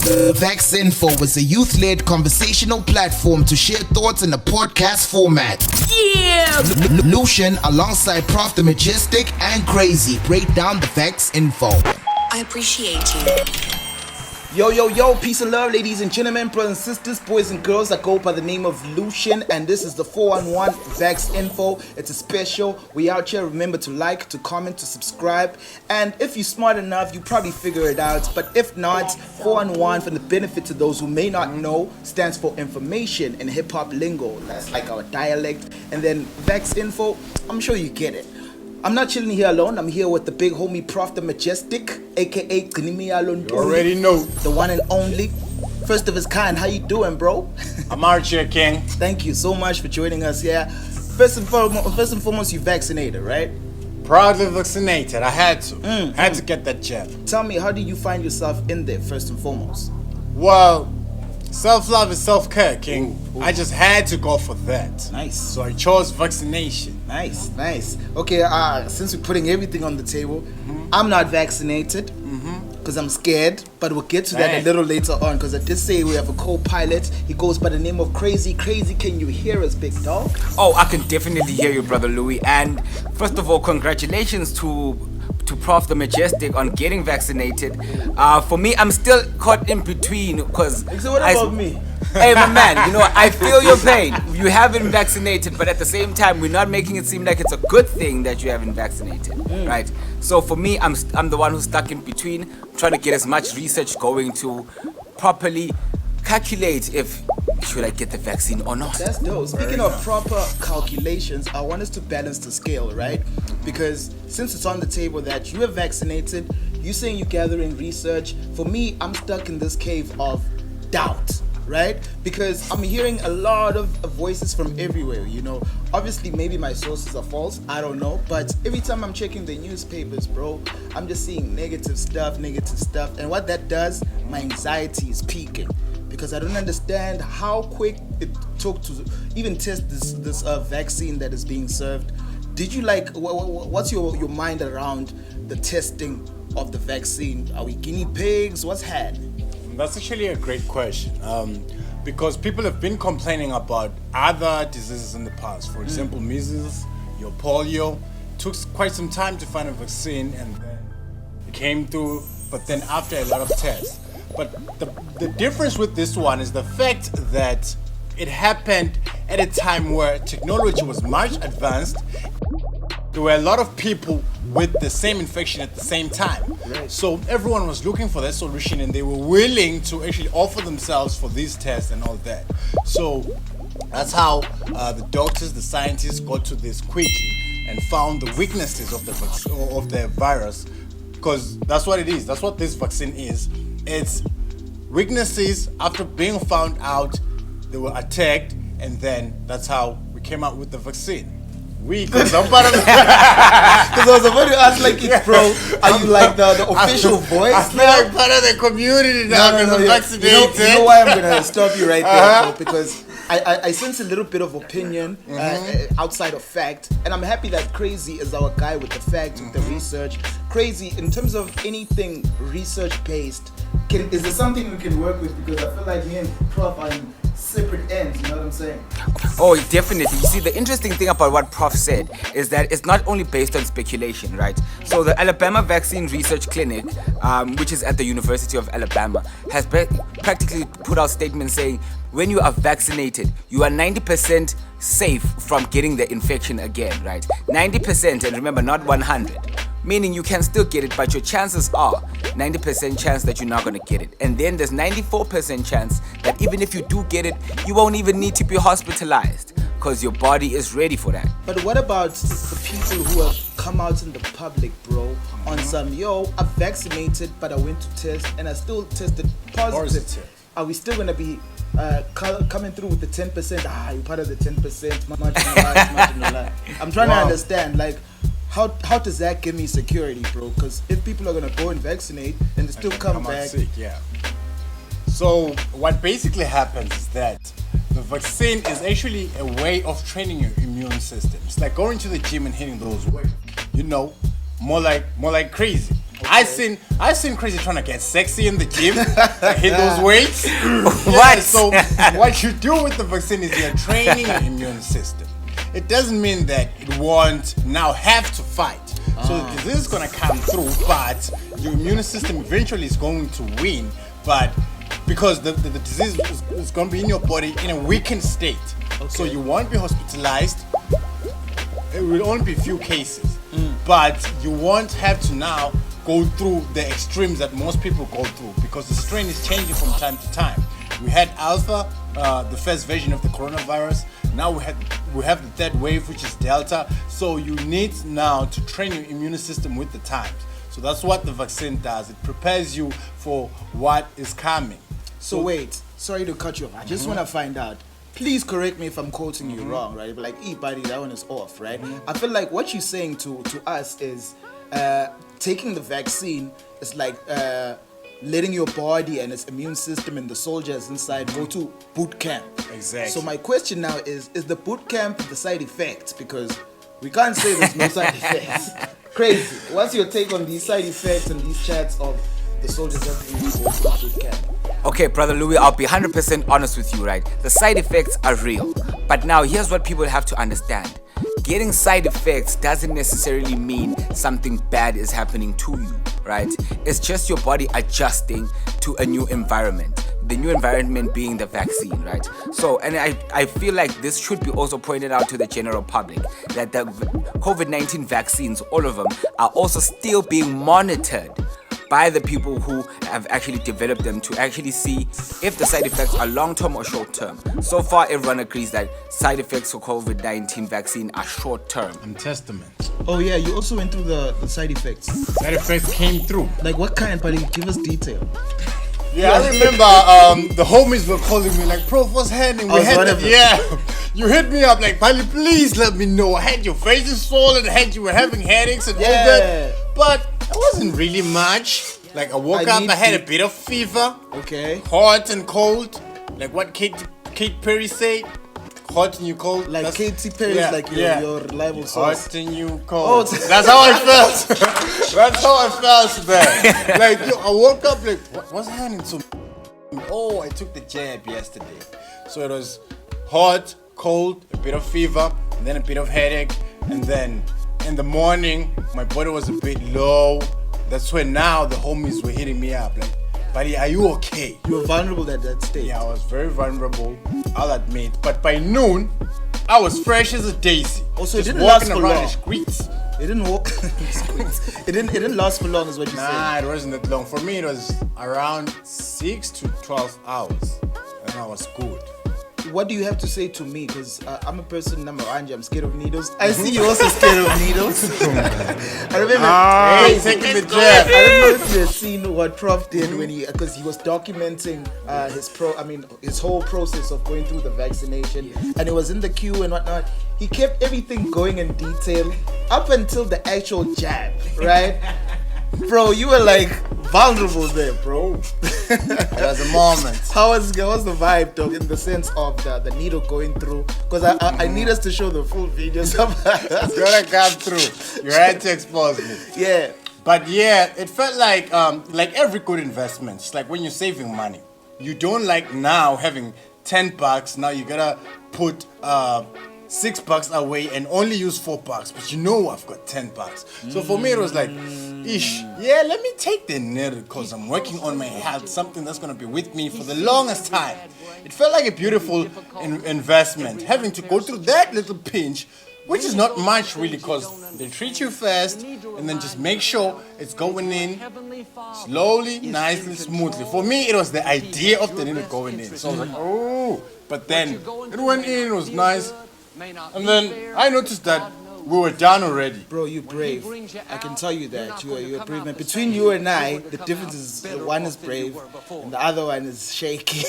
VaxInfo is a youth-led conversational platform to share thoughts in a podcast format. Yeah! Lucian, alongside Prof the Majestic and Crazy, break down the VaxInfo. I appreciate you. Yo, peace and love, ladies and gentlemen, brothers and sisters, boys and girls. I go by the name of Lucian, and this is the 411 VaxInfo. It's a special. We out here. Remember to like, to comment, to subscribe, and if you're smart enough, you probably figure it out. But if not, 411, for the benefit to those who may not know, stands for information in hip-hop lingo. That's like our dialect. And then VaxInfo, I'm sure you get it. I'm not chilling here alone. I'm here with the big homie Prof the Majestic, aka Gnimi Alon. You already know. The one and only. First of his kind. How you doing, bro? I'm out here, King. Thank you so much for joining us here. First and foremost, you vaccinated, right? Proudly vaccinated. I had to. Had to get that jab. Tell me, how do you find yourself in there, first and foremost? Well, self-love is self-care, King. Ooh. I just had to go for that. Nice. So I chose vaccination. Nice. Okay, since we're putting everything on the table, I'm not vaccinated because I'm scared, but we'll get to that a little later on, because I did say we have a co-pilot. He goes by the name of Crazy. Crazy, can you hear us, big dog? Oh, I can definitely hear you, Brother Louis. And first of all, congratulations to Prof the Majestic on getting vaccinated. For me, I'm still caught in between because. So what about me? Hey, my man, I feel your pain. You haven't vaccinated, but at the same time, we're not making it seem like it's a good thing that you haven't vaccinated, right? So for me, I'm the one who's stuck in between, trying to get as much research going to properly calculate if should I get the vaccine or not. That's dope. Speaking of proper calculations, I want us to balance the scale, right? Because since it's on the table that you are vaccinated, you saying you're gathering research. For me, I'm stuck in this cave of doubt, right? Because I'm hearing a lot of voices from everywhere, Obviously, maybe my sources are false, I don't know. But every time I'm checking the newspapers, bro, I'm just seeing negative stuff. And what that does, my anxiety is peaking. Because I don't understand how quick it took to even test this vaccine that is being served. Did you what's your mind around the testing of the vaccine? Are we guinea pigs? What's happening? That's actually a great question. Because people have been complaining about other diseases in the past. For example, measles, your polio. Took quite some time to find a vaccine, and then it came through, but then after a lot of tests. But the difference with this one is the fact that it happened at a time where technology was much advanced. There were a lot of people with the same infection at the same time. Right. So everyone was looking for that solution, and they were willing to actually offer themselves for these tests and all that. So that's how the doctors, the scientists got to this quickly and found the weaknesses of the virus, because that's what it is. That's what this vaccine is. It's weaknesses after being found out, they were attacked, and then that's how we came out with the vaccine. Because I'm part of the... Because I was about to ask, it's bro, are you like the official voice? I feel like part of the community now because I'm vaccinated. You know why I'm going to stop you right there, bro? Because I sense a little bit of opinion outside of fact, and I'm happy that Crazy is our guy with the facts, with the research. Crazy, in terms of anything research-based, is there something we can work with? Because I feel like me and Prof are in separate ends, you know what I'm saying? Oh, definitely. You see, the interesting thing about what Prof said is that it's not only based on speculation, right? So the Alabama Vaccine Research Clinic, which is at the University of Alabama, has practically put out statements saying when you are vaccinated, you are 90% safe from getting the infection again, right? 90%, and remember, not 100. Meaning you can still get it, but your chances are 90% chance that you're not going to get it. And then there's 94% chance that even if you do get it, you won't even need to be hospitalized because your body is ready for that. But what about the people who have come out in the public, bro, on some, I'm vaccinated, but I went to test and I still tested positive. Are we still going to be coming through with the 10%? You're part of the 10%. Much. I'm trying to understand, how does that give me security, bro? Because if people are gonna go and vaccinate and they still come back, sick, yeah. So what basically happens is that the vaccine is actually a way of training your immune system. It's like going to the gym and hitting those weights. More like crazy. I seen Crazy trying to get sexy in the gym, hit those weights. What? So what you do with the vaccine is you're training your immune system. It doesn't mean that it won't now have to fight. So the disease is gonna come through, but your immune system eventually is going to win. But because the disease is gonna be in your body in a weakened state, so you won't be hospitalized. It will only be few cases, but you won't have to now go through the extremes that most people go through because the strain is changing from time to time. We had Alpha, the first version of the coronavirus. Now we have the third wave, which is Delta. So you need now to train your immune system with the times. So that's what the vaccine does. It prepares you for what is coming. So wait, sorry to cut you off. I just want to find out. Please correct me if I'm quoting you wrong, right? But like, buddy, that one is off, right? I feel like what you're saying to us is taking the vaccine is like letting your body and its immune system and the soldiers inside go to boot camp. Exactly. So my question now is the boot camp the side effects? Because we can't say there's no side effects. Crazy. What's your take on these side effects and these chats of the soldiers having to go to boot camp? Okay, Brother Louis, I'll be 100% honest with you, right? The side effects are real. But now, here's what people have to understand. Getting side effects doesn't necessarily mean something bad is happening to you, right? It's just your body adjusting to a new environment. The new environment being the vaccine, right? So, and I feel like this should be also pointed out to the general public that the COVID-19 vaccines, all of them, are also still being monitored by the people who have actually developed them to actually see if the side effects are long-term or short-term. So far, everyone agrees that side effects for COVID-19 vaccine are short-term. I'm testament. Oh yeah, you also went through the side effects. Side effects came through. Like what kind, buddy? Give us detail. Yeah, I remember the homies were calling me like, "Prof, what's happening?" I was one of them. Yeah, you hit me up like, "Pali, please let me know." I had your face is swollen, you were having headaches and all that, but it wasn't really much. Like I woke up, I had a bit of fever, Okay. hot and cold, like what Kate Perry said, hot and you cold. Like That's- Katy Perry is like your reliable source. Hot and you Oh, cold. That's how I felt. That's how I felt today. Like I woke up like, what's happening to me? Oh, I took the jab yesterday. So it was hot, cold, a bit of fever, and then a bit of headache, and then in the morning my body was a bit low. That's when now the homies were hitting me up like, "Buddy, are you okay?" You were vulnerable at that stage. Yeah, I was very vulnerable, I'll admit. But by noon, I was fresh as a daisy. Also, it just didn't walking last for around long. the streets. It didn't walk. it didn't last for long, is what you're saying. Nah, it wasn't that long. For me, it was around 6 to 12 hours, and I was good. What do you have to say to me? Because I'm a person, number one, I'm scared of needles. I see you also scared of needles. I remember. Hey, taking the jab. I don't know if you've seen what Prof did when because he was documenting his whole process of going through the vaccination, and it was in the queue and whatnot. He kept everything going in detail up until the actual jab, right? Bro, you were like vulnerable there, bro. It was a moment. How was the vibe, dog, in the sense of the needle going through? Because I need us to show the full video. It's gonna come through. You had to expose me. Yeah. But yeah, it felt like every good investment. It's like when you're saving money. You don't like now having $10. Now you gotta put $6 away and only use $4. But you know I've got $10. So for me it was like, yeah, let me take the needle because I'm working on my health, something that's gonna be with me for the longest time. It felt like a beautiful investment, having to go through that little pinch, which is not much really because they treat you first and then just make sure it's going in slowly, nicely, smoothly. For me, it was the idea of the needle going in. So I was like, oh, but then it went in, it was nice. And then I noticed that we were done already. Bro, you're brave. I can tell you that. You're a brave man. Between you and I, the difference is one is brave and the other one is shaky.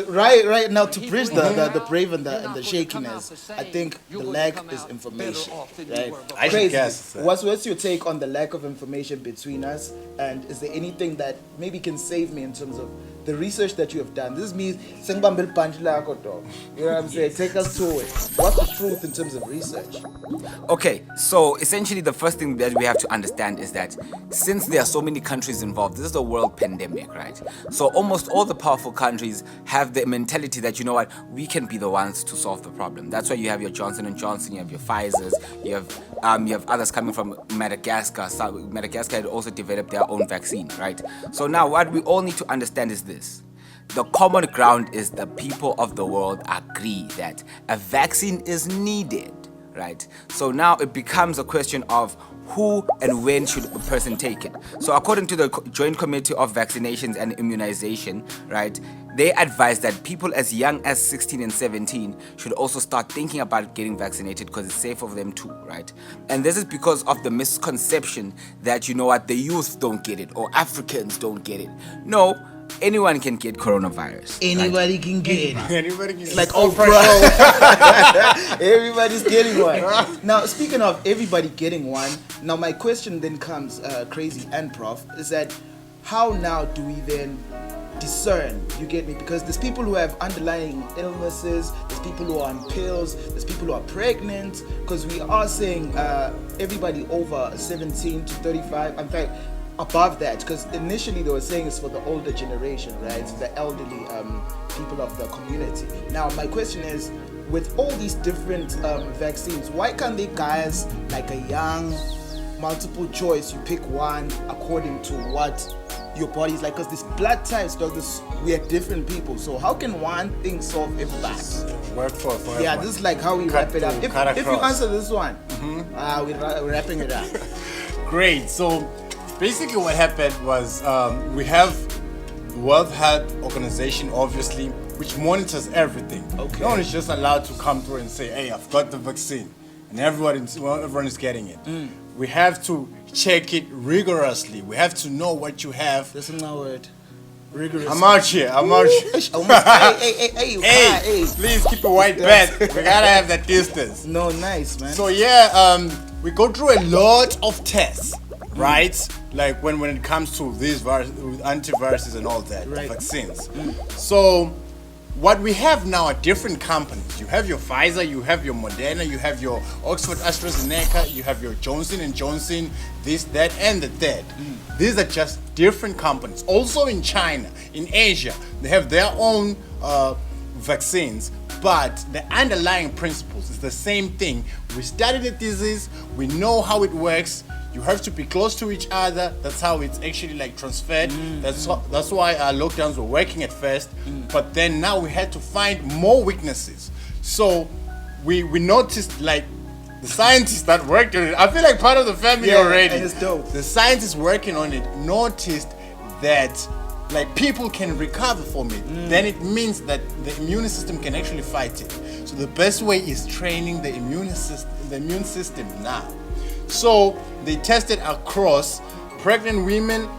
right now, to bridge the brave and the shakiness, I think the lack is information. Right? I should guess. What's your take on the lack of information between us? And is there anything that maybe can save me in terms of the research that you have done. This means sengbambel punch lakho dog. You know what I'm saying? Take us to it. What's the truth in terms of research? Okay, so essentially the first thing that we have to understand is that since there are so many countries involved, this is a world pandemic, right? So almost all the powerful countries have the mentality that, you know what, we can be the ones to solve the problem. That's why you have your Johnson & Johnson, you have your Pfizers, you have others coming from Madagascar. So Madagascar had also developed their own vaccine, right? So now what we all need to understand is this. The common ground is the people of the world agree that a vaccine is needed, right? So now it becomes a question of who and when should a person take it. So according to the Joint Committee of Vaccinations and Immunization, right, they advise that people as young as 16 and 17 should also start thinking about getting vaccinated because it's safe for them too, right? And this is because of the misconception that, you know what, the youth don't get it or Africans don't get it. No, anyone can get coronavirus. Anybody can get it. Anybody can It's like, oh, bro. Everybody's getting one. Now, speaking of everybody getting one, now my question then comes, Crazy and Prof, is that how now do we then discern, you get me? Because there's people who have underlying illnesses, there's people who are on pills, there's people who are pregnant, because we are saying everybody over 17 to 35, in fact, above that, because initially they were saying it's for the older generation, right? The elderly people of the community. Now, my question is, with all these different vaccines, why can't they guys like a young multiple choice? You pick one according to what your body's like, because this blood types, dog, we are different people. So how can one thing solve everybody? Work for Yeah, everyone. this is like how we Cut wrap it up. through, If cut you across. answer this one, we're wrapping it up. Great. So basically what happened was we have the World Health Organization, obviously, which monitors everything. Okay. No one is just allowed to come through and say, hey, I've got the vaccine. And everyone is getting it. We have to check it rigorously. We have to know what you have. That's my word. Rigorous. I'm out here. Hey, please keep a white bed. We gotta have that distance. No, nice, man. So yeah, we go through a lot of tests, right? Like when it comes to these antiviruses and all that, Right. vaccines. So what we have now are different companies. You have your Pfizer, you have your Moderna, you have your Oxford AstraZeneca, you have your Johnson & Johnson, this, that, and the third. These are just different companies. Also in China, in Asia, they have their own vaccines, but the underlying principles is the same thing. We study the disease, we know how it works. You have to be close to each other. That's how it's actually like transferred. That's why our lockdowns were working at first, but then now we had to find more weaknesses. So we noticed like the scientists that worked on it. I feel like part of the family Yeah, already. and it's dope. The scientists working on it noticed that like people can recover from it. Then it means that the immune system can actually fight it. So the best way is training the immune system now. So they tested across pregnant women,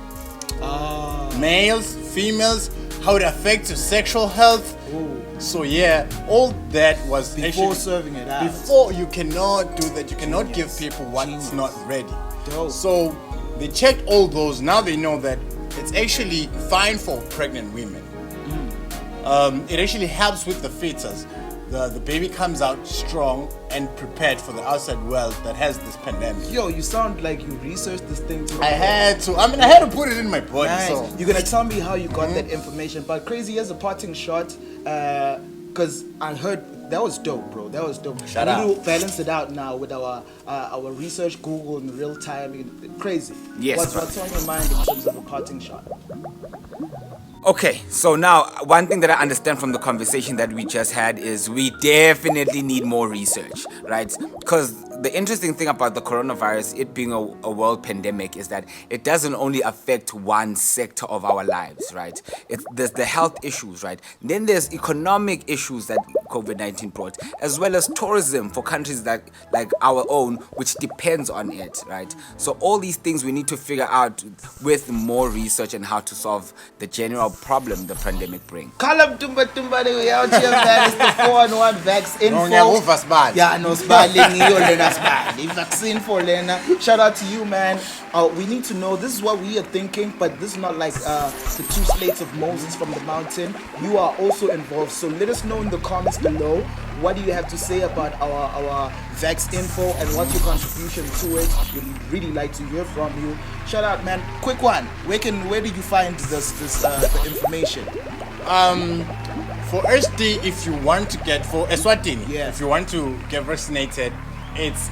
males, females, how it affects your sexual health. So yeah, all that was Before actually serving it out. Before, you cannot do that. You cannot give people what's not ready. Dope. So they checked all those. Now they know that it's actually fine for pregnant women. It actually helps with the fetus. The baby comes out strong and prepared for the outside world that has this pandemic. Yo, you sound like you researched this thing too. I had to put it in my body. Nice. So You're gonna tell me how you got that information, but Crazy as a parting shot, because I heard that was dope, bro. That was dope. Shout I need out. to balance it out now with our research, Google in real time. Crazy. Yes, What's on your mind in terms of a parting shot? Okay, so now one thing that I understand from the conversation that we just had is we definitely need more research, right? Because the interesting thing about the coronavirus, it being a world pandemic, is that it doesn't only affect one sector of our lives, right? There's the health issues, right? Then there's economic issues that COVID-19 brought, as well as tourism for countries that like our own, which depends on it, right? So all these things we need to figure out with more research and how to solve the general problem the pandemic brings. Kalam Tumba Tumba, we out here, man. It's the 4-on-1 Vax Info. Sibali. Yeah, no Sibali, Nio Lena Sibali. Vaccine for Lena. Shout out to you, man. We need to know, this is what we are thinking, but this is not like the two slates of Moses from the mountain. You are also involved. So let us know in the comments below, what do you have to say about our Vax info and what's your contribution to it? We'd really like to hear from you. Shout out, man. Quick one. Where did you find the information? For SD, if you want to get, for Eswatini, Yeah. if you want to get vaccinated, it's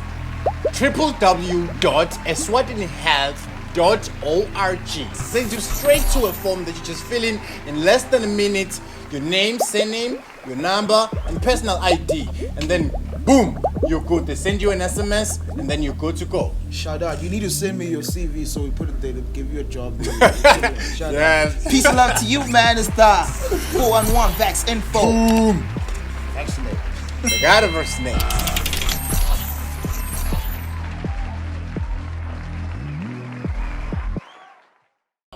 www.eswatinihealth.org. Sends you straight to a form that you just fill in less than a minute, your name, surname, your number, and personal ID. And then, boom, you're good. They send you an SMS, and then you're good to go. Shout out. You need to send me your CV so we put it there to give you a job. Shout Yes. out. Peace and love to you, man. It's the 411 Vax Info. Boom. Vaccinate. I gotta vaccinate.